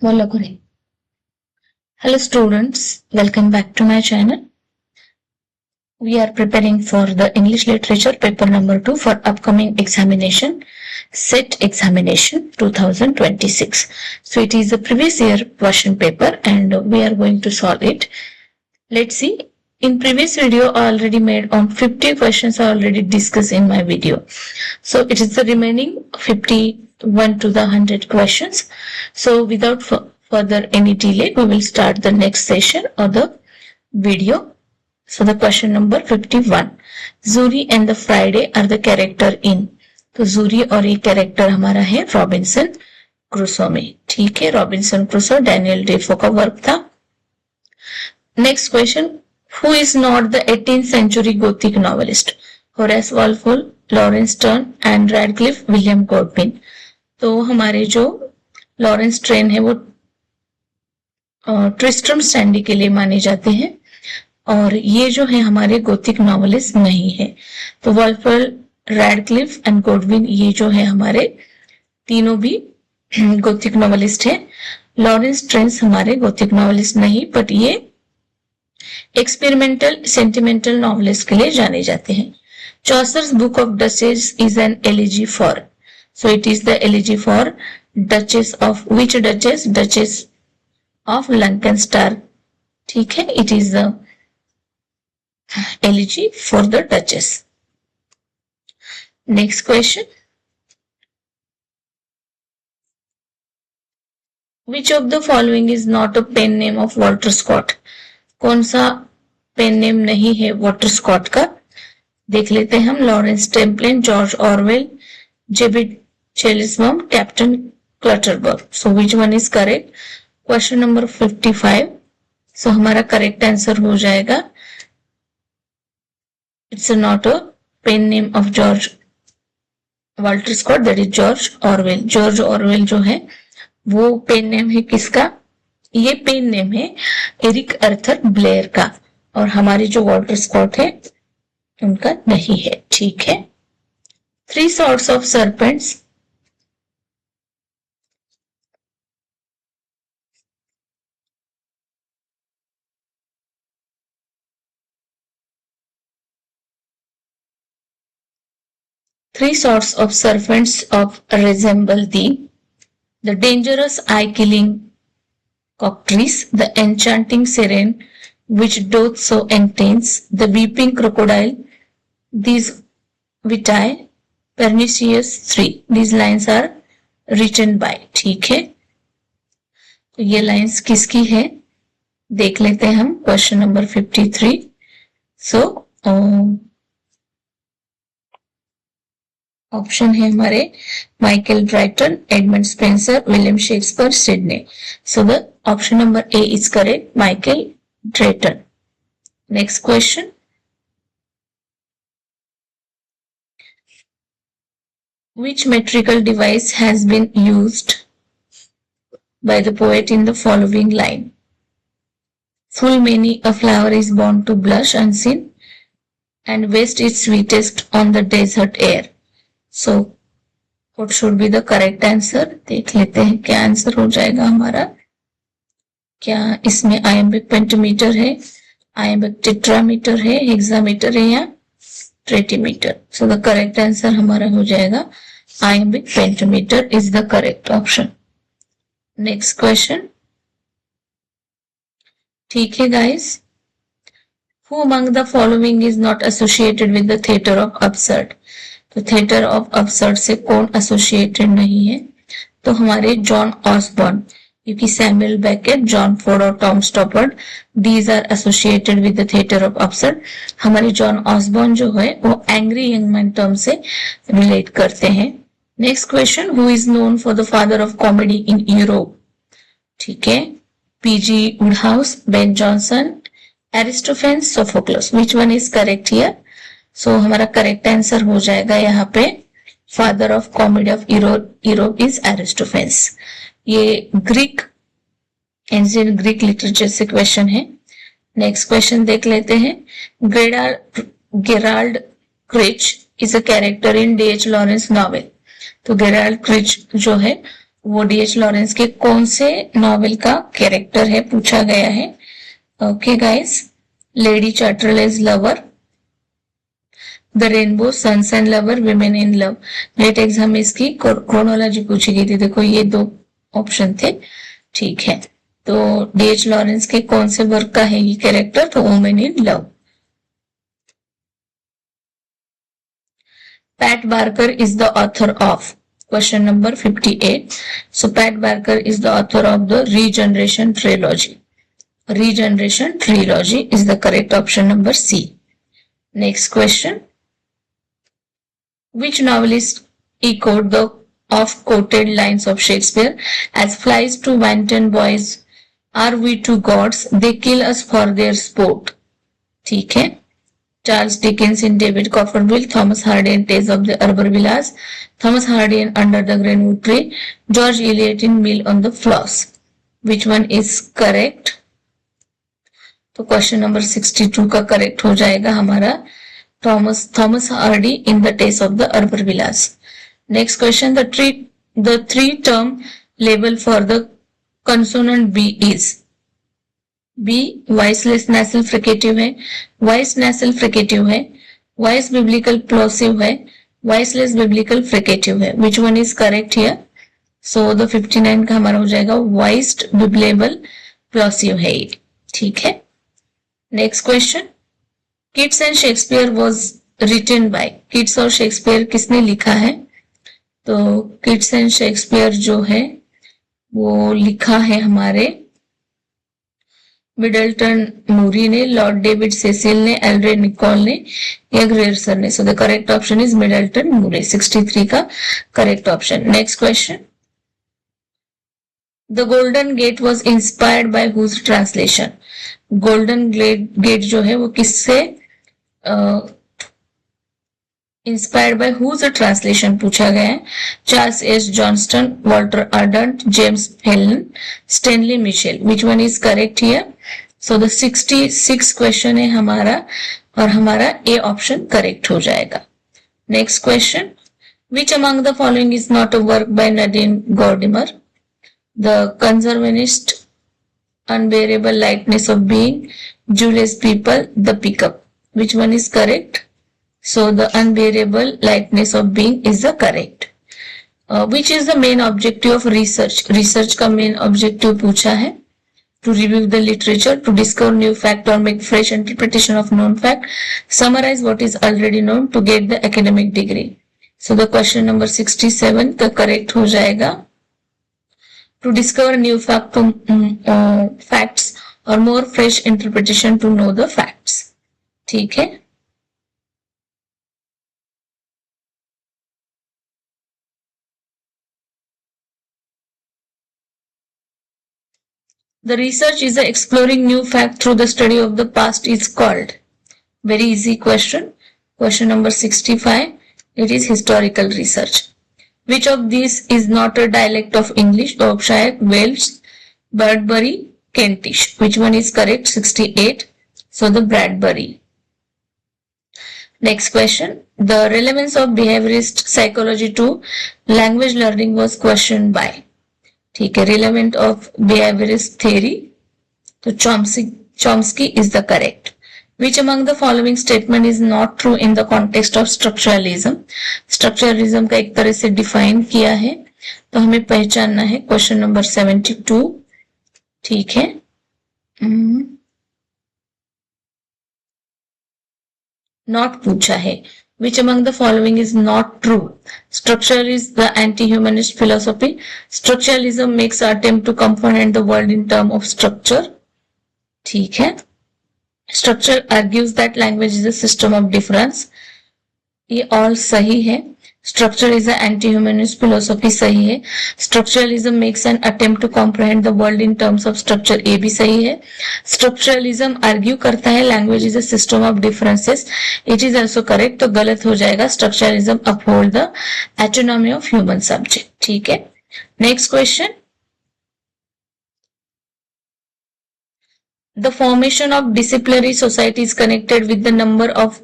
बोलो करें। Hello students, welcome back to my channel. We are preparing for the English Literature paper number 2 for upcoming examination, SET examination 2026. So it is a previous year question paper and we are going to solve it. Let's see. In previous video I already made on 50 questions I already discussed in my video. So it is the remaining 51 to the 100 questions. So without further any delay, we will start the next session or the video. So the question number 51. Zuri and the Friday are the character in. तो jury और ये character हमारा है Robinson Crusoe में. ठीक है, Robinson Crusoe Daniel Dafoe का work था. Next question. Who is not the 18th century Gothic novelist? Horace Walpole, Lawrence turn and Radcliffe, William Godwin. तो हमारे जो लॉरेंस ट्रेन है वो ट्रिस्ट्रम स्टैंडी के लिए माने जाते हैं और ये जो है हमारे गोथिक नॉवेलिस्ट नहीं है. तो वॉल्पोल, रैडक्लिफ एंड गॉडविन ये जो है हमारे तीनों भी गोथिक नॉवेलिस्ट है. लॉरेंस ट्रेन हमारे गोथिक नॉवेलिस्ट नहीं, बट ये एक्सपेरिमेंटल सेंटिमेंटल नॉवेलिस्ट के लिए जाने जाते हैं. Chaucer's Book of Duchess is an elegy for. So it is the elegy for Duchess of which Duchess? Duchess of Lancaster. ठीक है, it is the elegy for the Duchess. Next question. Which of the following is not a pen name of Walter Scott? कौन सा pen name नहीं है Walter Scott का? देख लेते हैं हम. Lawrence Templeton, George Orwell, JB चेलिसबम, captain Clutterbuck. So which one is correct? Question number 55. So हमारा करेक्ट आंसर हो जाएगा it's not a pen name of George Walter Scott, that is George Orwell. George Orwell जो है वो pen name है किसका? ये पेन नेम है एरिक अर्थर ब्लेयर का और हमारे जो वॉल्टर स्कॉट है उनका नहीं है. ठीक है. 3 sorts of serpents. Three sorts of serpents of resemble the dangerous eye-killing cockatrice, the enchanting siren, which doth so intense, the weeping crocodile, these vitae, pernicious 3. These lines are written by. ठीक है, तो ये lines किसकी है देख लेते हैं हम. Question number 53. सो ऑप्शन है हमारे Michael Brighton, Edmund Spenser, William Shakespeare, Sidney. So the option number A is correct, Michael Drayton. Next question. Which metrical device has been used by the poet in the following line? Full many a flower is born to blush unseen and waste its sweetest on the desert air. So, what should be the correct answer? देख लेते हैं क्या answer हो जाएगा हमारा. क्या इसमें iambic pentameter है, आयम्बिक टेट्रामीटर है, हेक्सामीटर है या ट्रेटीमीटर? सो द करेक्ट आंसर हमारा हो जाएगा iambic pentameter is the correct option. Next question. ठीक है guys. Who among the following is not associated with the theatre of absurd? तो theatre of absurd से कौन associated नहीं है? तो हमारे जॉन ऑसबॉर्न, क्योंकि सैमुअल बेकेट, जॉन फोर्ड और Tom Stoppard these are associated with the theatre of absurd. हमारे जॉन ऑसबॉर्न जो है वो एंग्री यंग मैन टर्म से रिलेट करते हैं. Next question. Who is known for the father of comedy in Europe? ठीक है, PG Wodehouse, Ben Jonson, Aristophanes, Sophocles. Which one is correct here? So हमारा correct answer हो जाएगा यहाँ पे father of comedy of Europe is Aristophanes. ये Greek ancient Greek literature से question है. नेक्स्ट क्वेश्चन देख लेते हैं. Gerald Crich is a character in D.H. Lawrence novel. तो गेराल्ड क्रिच जो है वो डीएच लॉरेंस के कौन से नॉवेल का कैरेक्टर है पूछा गया है। Okay guys, Lady Chatterley's lover, the rainbow, sons and lover, women in love. NET exam में इसकी क्रोनोलॉजी पूछी गई थी। देखो ये दो ऑप्शन थे, ठीक है। तो डीएच लॉरेंस के कौन से वर्क का है ये कैरेक्टर, तो women in love. Pat Barker is the author of question number 58. So Pat Barker is the author of the Regeneration Trilogy. Regeneration Trilogy is the correct option number C. Next question. Which novelist echoed the oft-quoted lines of Shakespeare as flies to wanton boys are we to gods, they kill us for their sport? ठीक है। Charles Dickens in David Copperfield, Thomas Hardy in Tales of the Urbervillas, Thomas Hardy in Under the Greenwood Tree, George Eliot in Meal on the Floss. Which one is correct? तो question number 62 का correct हो जाएगा हमारा Thomas Hardy in the Tess of the Urbervilles. Next question, the three term label for the consonant B is B voiceless nasal fricative है, voice nasal fricative है, voice bilabial plosive है, voiceless bilabial fricative है। Which one is correct here? So the 59 का हमारा हो जाएगा voiced बिब्लेबल plosive है ये, ठीक है। Next question, kids and Shakespeare was written by, kids और शेक्सपियर किसने लिखा है? तो किड्स एंड शेक्सपियर जो है वो लिखा है हमारे मिडल्टन मूरी ने, लॉर्ड डेविड सेसिल ने, एल्ड्रेड निकोल ने या ग्रेयरसन ने। So the correct option is Middleton Murry, 63 का correct option. Next question, the golden gate was inspired by whose translation, golden gate जो है वो किससे इंस्पायर्ड बाय हुज ट्रांसलेशन पूछा गया है। Charles S Johnston, Walter Arndt, James Helen, Stanley Mitchell. Which one is correct here? So the 66 question है हमारा और हमारा ए ऑप्शन करेक्ट हो जाएगा। Next question, which among the following is not a work by Nadine Gordimer? The conservationist, unbearable lightness of being, July's people, the pickup. Which one is correct? So the unbearable lightness of being is the correct. Which is the main objective of research? Research का main objective पूछा है to review the literature, to discover new fact or make fresh interpretation of known fact, summarize what is already known, to get the academic degree. So the question number 67 का correct हो जाएगा to discover new facts or more fresh interpretation to know the facts. ठीक है। The research is exploring new fact through the study of the past is called. Very easy question. Question number 65. It is historical research. Which of these is not a dialect of English? Yorkshire, Welsh, Bradbury, Kentish. Which one is correct? 68. So the Bradbury. Next question. The relevance of behaviorist psychology to language learning was questioned by. ठीक है, relevant of behaviorist theory, तो Chomsky is the correct. Which among the following statement is not true in the context of structuralism? Structuralism का एक तरह से define किया है तो हमें पहचानना है। क्वेश्चन नंबर 72, ठीक है। नॉट पूछा है। Which among the following is not true? Structure is the anti-humanist philosophy. Structuralism makes an attempt to comprehend the world in terms of structure. ठीक है। Structure argues that language is a system of difference. ये all सही है। Structure is an anti-humanist philosophy सही है। Structuralism makes an attempt to comprehend the world in terms of structure, ये भी सही है। Structuralism argue करता है language is a system of differences, it is also correct, तो गलत हो जाएगा। Structuralism uphold the autonomy of human subject, ठीक है। Next question. The formation of disciplinary society is connected with the number of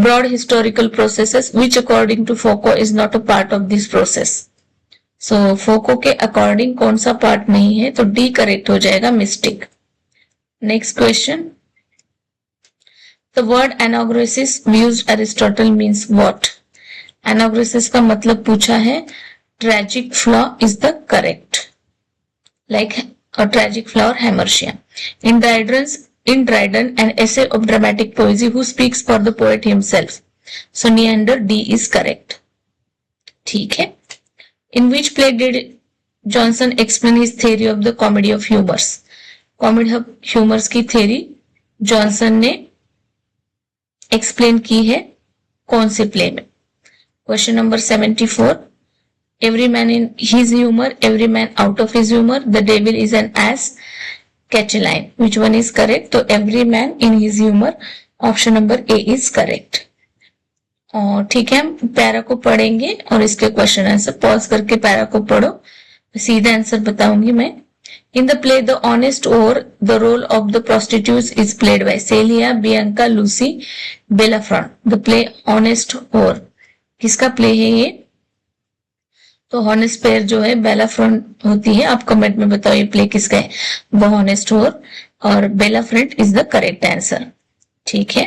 broad historical processes which according to Foucault is not a part of this process. सो फोको के according कौन सा part नहीं है, तो D correct हो जाएगा, mystic. Next question, the word anagnorisis used Aristotle means what? Anagnorisis का मतलब पूछा है, tragic flaw is the correct, like a tragic flower hamartia. In Dryden, an essay of dramatic poesy who speaks for the poet himself. So Neander, D is correct. ठीक है. In which play did Johnson explain his theory of the comedy of humors? Comedy of humors की theory Johnson ने explain की है कौन से play में? Question number 74, every man in his humor, every man out of his humor, the devil is an ass, catch a line. Which one is correct? तो every man in his humor, option number A is correct. और ठीक है, हम para को पढ़ेंगे और इसके question answer pause करके पैरा को पढ़ो, सीधा आंसर बताऊंगी मैं। In the play the honest whore the role of the prostitutes is played by Celia, Bianca, Lucy, Bellafront. The play honest whore किसका प्ले है ये? तो हॉनेस्ट पेयर जो है बेलाफ्रॉन्ट होती है। आप कमेंट में बताओ ये प्ले किसका है? वो हॉनेस्ट और बेलाफ्रॉन्ट इज द करेक्ट आंसर। ठीक है,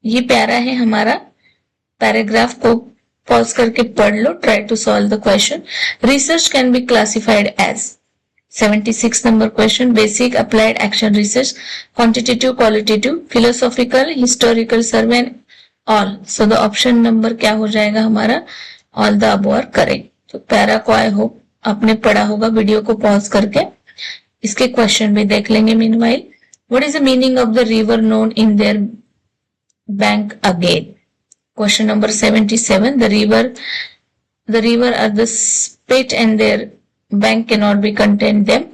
ये प्यारा है हमारा। पैराग्राफ को पॉज करके पढ़ लो, try to solve the question. Research can be classified as 76 number question, basic, applied, action research, quantitative, qualitative, philosophical, historical, survey and all. So the option number क्या हो जाएगा हमारा? All the above are correct. तो para को I hope आपने पढ़ा होगा, video को पॉज करके इसके क्वेश्चन भी देख लेंगे। Meanwhile, what is the meaning of the river known in their bank again? Question number 77, the river are the spit and their bank cannot be contain them.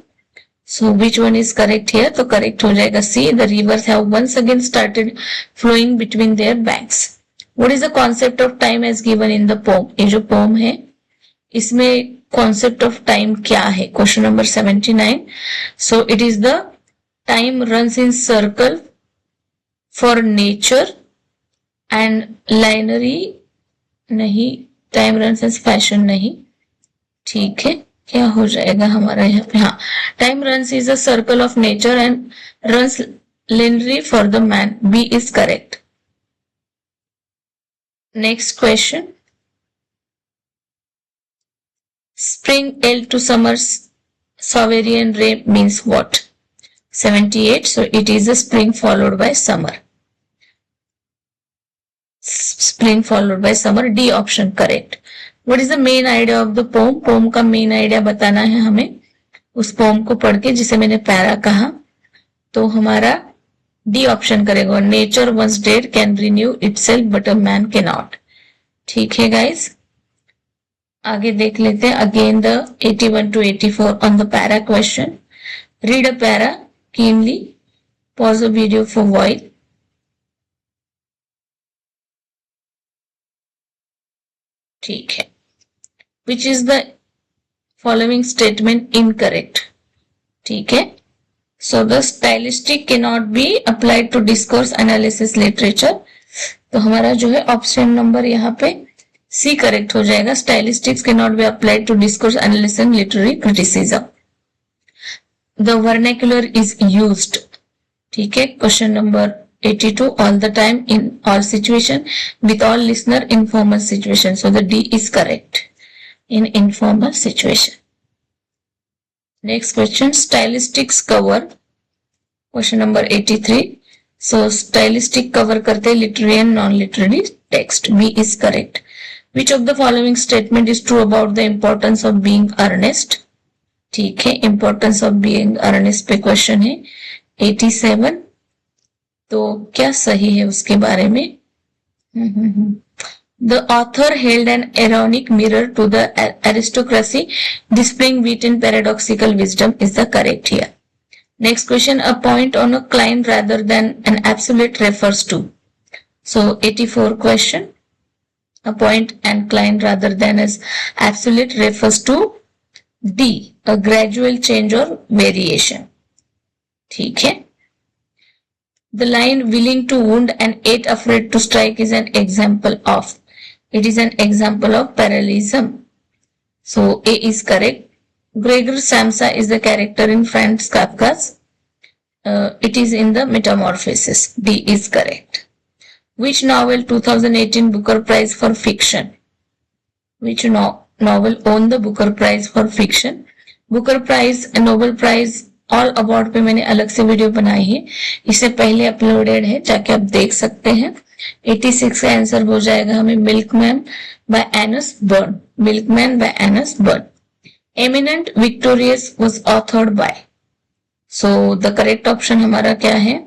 So which one is correct here? तो correct हो जाएगा C, the rivers have once again started flowing between their banks. What is the concept of time as given in the poem? ये जो poem है इसमें concept of time क्या है? Question number 79, so it is the time runs in circle for nature and lineary नहीं, time runs as fashion नहीं। ठीक है, क्या हो जाएगा हमारा यहाँ पे? हाँ, time runs is a circle of nature and runs linearly for the man. B is correct. Next question, spring L to summer's sovereign ray means what? 78, so it is a spring followed by summer. Spring followed by summer, D option correct. What is the main idea of the poem? Poem का main idea बताना है हमें उस pome को पढ़ के, जिसे मैंने पैरा कहा। तो हमारा डी ऑप्शन करेगा, nature once dead can renew itself but a man can not. ठीक है गाइस, आगे देख लेते हैं again the 81 to 84 on the para question. Read a para keenly, pause the video for while. ठीक है, which is the following statement incorrect? ठीक है, so the stylistic can not be applied to discourse analysis literature. तो हमारा जो है option number यहाँ पे सी करेक्ट हो जाएगा, stylistics can not be applied to discourse analysis and literary criticism. The vernacular is used. ठीक है, question number 82, all the time, in all situation, with all listener, informal situation. So the D is correct, in informal situation. Next question, stylistics cover. Question number 83. So stylistic cover करते literary and non-literary text. B is correct. Which of the following statement is true about the importance of being earnest? ठीक है, importance of being earnest पे question है 87। तो क्या सही है उसके बारे में? The author held an ironic mirror to the aristocracy, displaying wit and paradoxical wisdom is the correct here. Next question, a point on a client rather than an absolute refers to. So 84 question, a point and client rather than as absolute refers to D, a gradual change or variation. ठीक है, the line willing to wound and yet afraid to strike is an example of. It is an example of parallelism. So A is correct. Gregor Samsa is the character in Franz Kafka's. It is in the Metamorphosis. D is correct. Which novel 2018 Booker Prize for Fiction? Which novel won the Booker Prize for Fiction? Booker prize, Nobel prize, all award पे मैंने अलग से video बनाई है, इससे पहले uploaded है, जाके आप देख सकते हैं। 86 का आंसर हो जाएगा हमें milkman by Anna Burns. Milkman by Anna Burns. Eminent Victorians was authored by. So the correct option हमारा क्या है?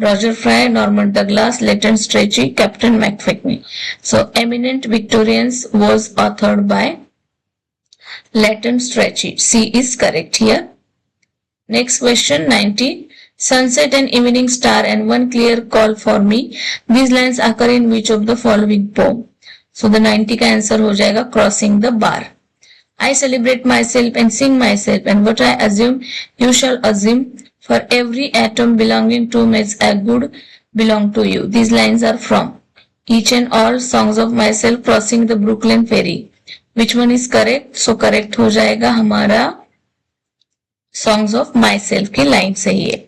Roger Fry, Norman Douglas, Lytton Strachey, captain मैकफिकनी। So eminent Victorians was authored by Latin Strachey. C is correct here. Next question 90. Sunset and evening star and one clear call for me. These lines occur in which of the following poem? So the 90 का answer हो जाएगा Crossing the Bar. I celebrate myself and sing myself, and what I assume you shall assume, for every atom belonging to me is a good belong to you. These lines are from Each and All Songs of Myself Crossing the Brooklyn Ferry. Which one is correct? So correct हो जाएगा हमारा Songs of Myself की line सही है।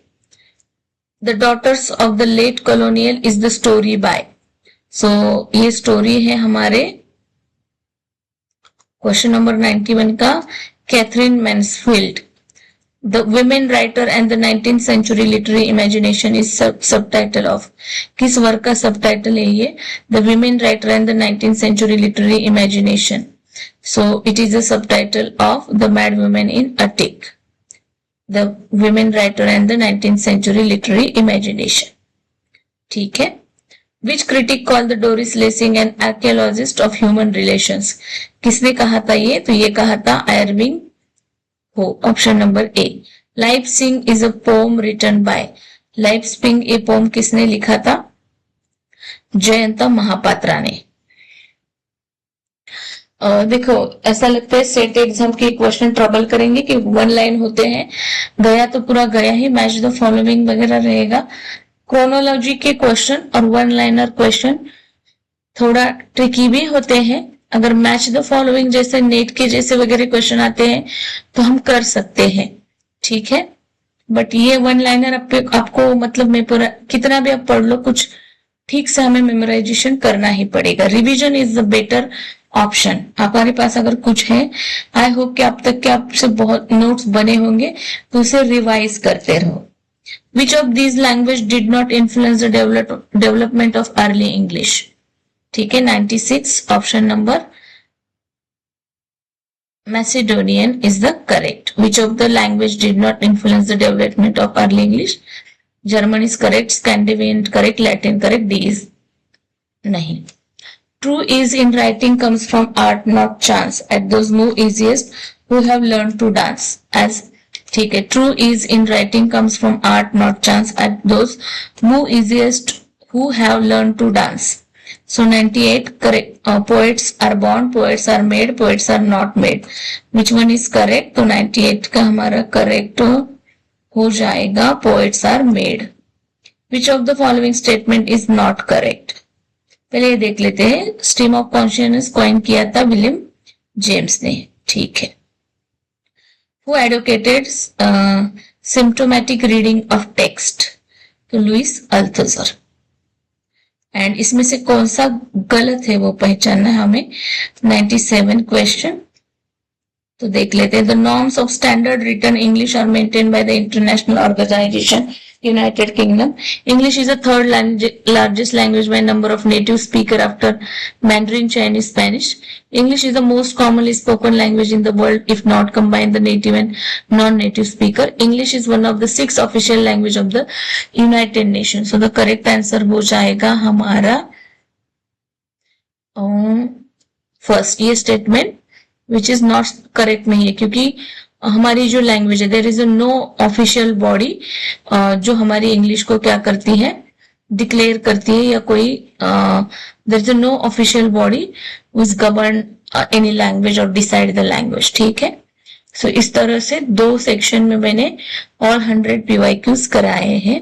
The Daughters of the Late Colonial is the story by. So ये story है हमारे question number 91 का Katherine Mansfield. The Women Writer and the 19th Century Literary Imagination is subtitle of. किस work का subtitle है ये? The Women Writer and the 19th Century Literary Imagination. So it is a subtitle of The Mad Women in Attic. The Women Writer and the 19th Century Literary Imagination. ठीक है? Which critic called the Doris Lessing an archaeologist of human relations? किसने कहा था ये? तो ये कहा था आयरविंग हो। Option number A. लाइप्सिंग is a poem written by. लाइप्सिंग ये पोम किसने लिखा था? जयंता महापात्रा ने। देखो ऐसा लगता है स्टेट एग्जाम के क्वेश्चन ट्रबल करेंगे कि वन लाइन होते हैं, गया तो पूरा गया ही, मैच द फॉलोइंग वगैरह रहेगा। क्रोनोलॉजी के क्वेश्चन और वन लाइनर क्वेश्चन थोड़ा ट्रिकी भी होते हैं। अगर मैच द फॉलोइंग जैसे नेट के जैसे वगैरह क्वेश्चन आते हैं तो हम कर सकते हैं, ठीक है। बट ये वन लाइनर आपको मतलब मैं पूरा कितना भी आप पढ़ लो, कुछ ठीक से हमें मेमोराइजेशन करना ही पड़ेगा। Revision is the better option. हमारे पास अगर कुछ है, आई होप कि अब तक के आपसे बहुत नोट्स बने होंगे, तो उसे रिवाइज करते रहो। Which of these language did not influence the development of early English? ठीक है, 96 option number Macedonian is the correct. Which of the language did not influence the development of early English? German is correct, Scandinavian correct, Latin correct, D is नहीं। True ease in writing comes from art, not chance. At those move easiest who have learned to dance. As ठीक है, true ease in writing comes from art, not chance. At those move easiest who have learned to dance. So 98 correct. Poets are born, poets are made, poets are not made. Which one is correct? तो 98 का हमारा correct हो जाएगा poets are made. Which of the following statement is not correct? पहले ये देख लेते हैं। स्ट्रीम ऑफ कॉन्शियसनेस कॉइन किया था विलियम जेम्स ने, ठीक है। Who advocated symptomatic reading of text? तो लुइस अल्थुजर। एंड इसमें से कौन सा गलत है वो पहचानना है हमें। 97 क्वेश्चन तो देख लेते हैं। The norms of standard written English are maintain by the international organisation United Kingdom. English is the third largest language by number of native speaker after Mandarin, Chinese, Spanish. English is the most commonly spoken language in the world if not combine the native and non-native speaker. English is one of the 6 official language of the United Nations. So the correct answer हो जाएगा हमारा first. ये statement which is not correct नहीं है, क्योंकि हमारी जो language है there is no official body जो हमारी इंग्लिश को क्या करती है, डिक्लेयर करती है, या कोई there is no official body which govern any language और डिसाइड द लैंग्वेज, ठीक है। सो इस तरह से 2 सेक्शन में मैंने ऑल 100 PYQs कराए हैं।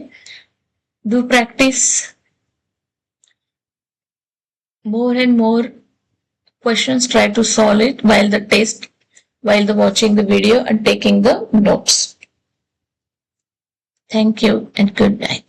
Do practice more and more questions, try to solve it while the test while watching the video and taking the notes. Thank you and good night.